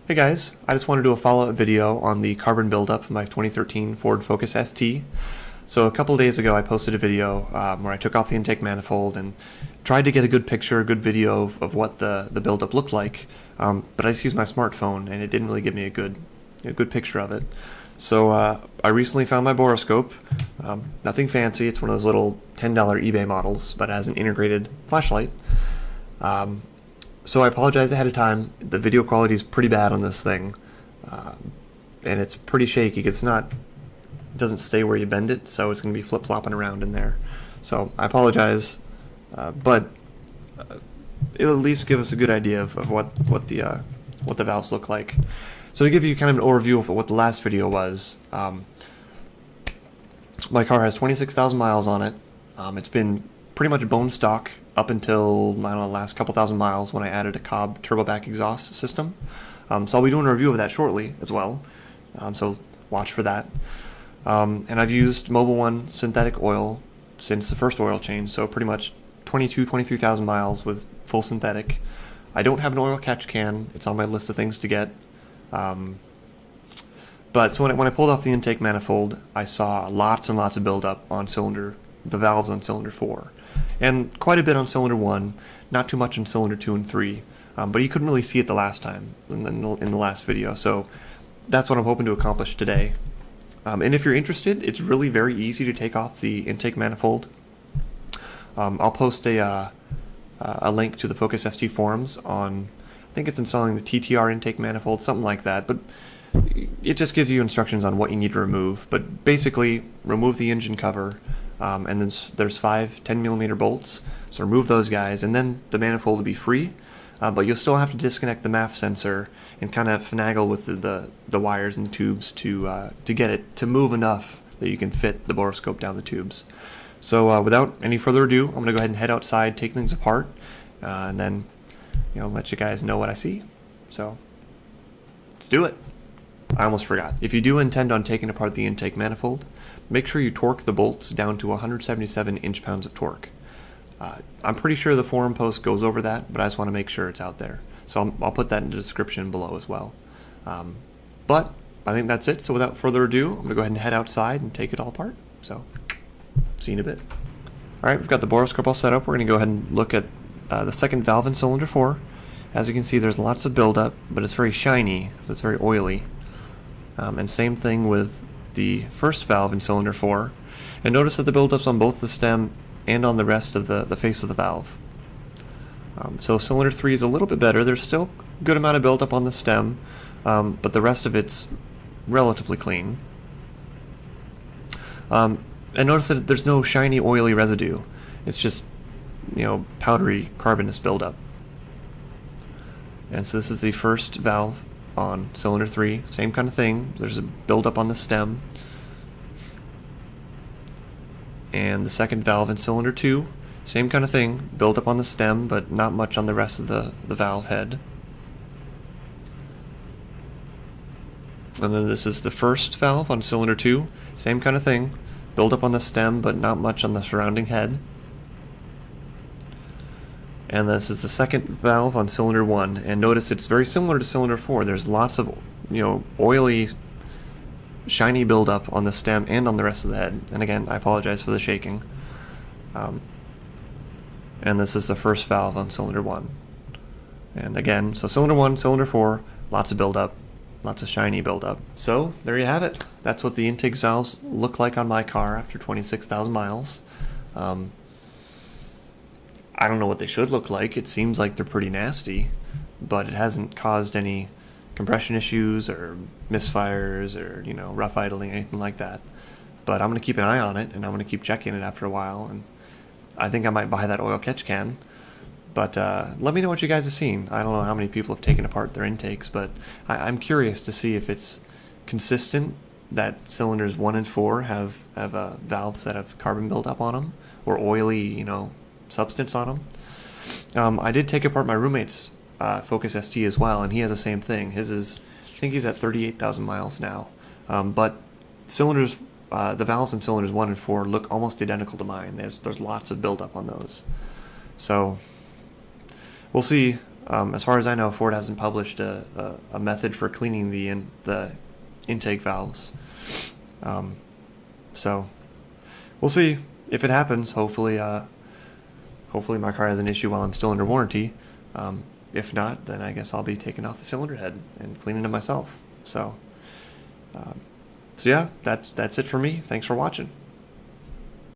Hey guys, I just want to do a follow-up video on the carbon buildup of my 2013 Ford Focus ST. So a couple days ago I posted a video where I took off the intake manifold and tried to get a good picture, a good video of what the buildup looked like, but I just used my smartphone and it didn't really give me a good picture of it. So I recently found my borescope. Nothing fancy, it's one of those little $10 eBay models, but it has an integrated flashlight. So I apologize ahead of time. The video quality is pretty bad on this thing, and it's pretty shaky. It doesn't stay where you bend it, so it's going to be flip-flopping around in there. So I apologize, but it'll at least give us a good idea of what the valves look like. So to give you kind of an overview of what the last video was, my car has 26,000 miles on it. It's been pretty much bone stock up until, I don't know, the last couple thousand miles when I added a COBB turboback exhaust system. So I'll be doing a review of that shortly as well, so watch for that. And I've used Mobil 1 synthetic oil since the first oil change, so pretty much 23,000 miles with full synthetic. I don't have an oil catch can. It's on my list of things to get. But so when I pulled off the intake manifold, I saw lots and lots of buildup on the valves on cylinder 4. And quite a bit on cylinder 1, not too much on cylinder 2 and 3, but you couldn't really see it the last time in the last video, so that's what I'm hoping to accomplish today. And if you're interested, it's really very easy to take off the intake manifold. I'll post a link to the Focus ST forums on, I think it's installing the TTR intake manifold, something like that, but it just gives you instructions on what you need to remove. But basically, remove the engine cover, and then there's 5 10mm bolts, so remove those guys, and then the manifold will be free, but you'll still have to disconnect the MAF sensor and kind of finagle with the wires and the tubes to get it to move enough that you can fit the borescope down the tubes. So without any further ado, I'm going to go ahead and head outside, take things apart, and then let you guys know what I see. So let's do it. I almost forgot. If you do intend on taking apart the intake manifold, make sure you torque the bolts down to 177 inch-pounds of torque. I'm pretty sure the forum post goes over that, but I just want to make sure it's out there. So I'll put that in the description below as well. But I think that's it. So without further ado, I'm going to go ahead and head outside and take it all apart. So see you in a bit. Alright, we've got the borescope all set up. We're going to go ahead and look at the second valve in cylinder 4. As you can see, there's lots of buildup, but it's very shiny, so it's very oily. And same thing with the first valve in cylinder 4. And notice that the buildup's on both the stem and on the rest of the face of the valve. So cylinder 3 is a little bit better. There's still a good amount of buildup on the stem, but the rest of it's relatively clean. And notice that there's no shiny, oily residue. It's just, powdery carbonous buildup. And so this is the first valve on cylinder 3, same kind of thing. There's a buildup on the stem. And the second valve in cylinder 2, same kind of thing, buildup on the stem, but not much on the rest of the valve head. And then this is the first valve on cylinder 2, same kind of thing, buildup on the stem, but not much on the surrounding head. And this is the second valve on cylinder 1, and notice it's very similar to cylinder 4. There's lots of, oily, shiny buildup on the stem and on the rest of the head. And again, I apologize for the shaking. And this is the first valve on cylinder 1. And again, so cylinder 1, cylinder 4, lots of buildup, lots of shiny buildup. So there you have it. That's what the intake valves look like on my car after 26,000 miles. I don't know what they should look like. It seems like they're pretty nasty, but it hasn't caused any compression issues or misfires or, rough idling, anything like that. But I'm going to keep an eye on it, and I'm going to keep checking it after a while, and I think I might buy that oil catch can. But let me know what you guys have seen. I don't know how many people have taken apart their intakes, but I'm curious to see if it's consistent that cylinders 1 and 4 have valves that have carbon buildup on them, or oily, substance on them. I did take apart my roommate's Focus ST as well, and he has the same thing. His is, I think he's at 38,000 miles now. But cylinders, the valves in cylinders 1 and 4 look almost identical to mine. There's lots of buildup on those. So we'll see. As far as I know, Ford hasn't published a method for cleaning the intake valves. So we'll see if it happens. Hopefully my car has an issue while I'm still under warranty. If not, then I guess I'll be taking off the cylinder head and cleaning it myself. So yeah, that's it for me. Thanks for watching.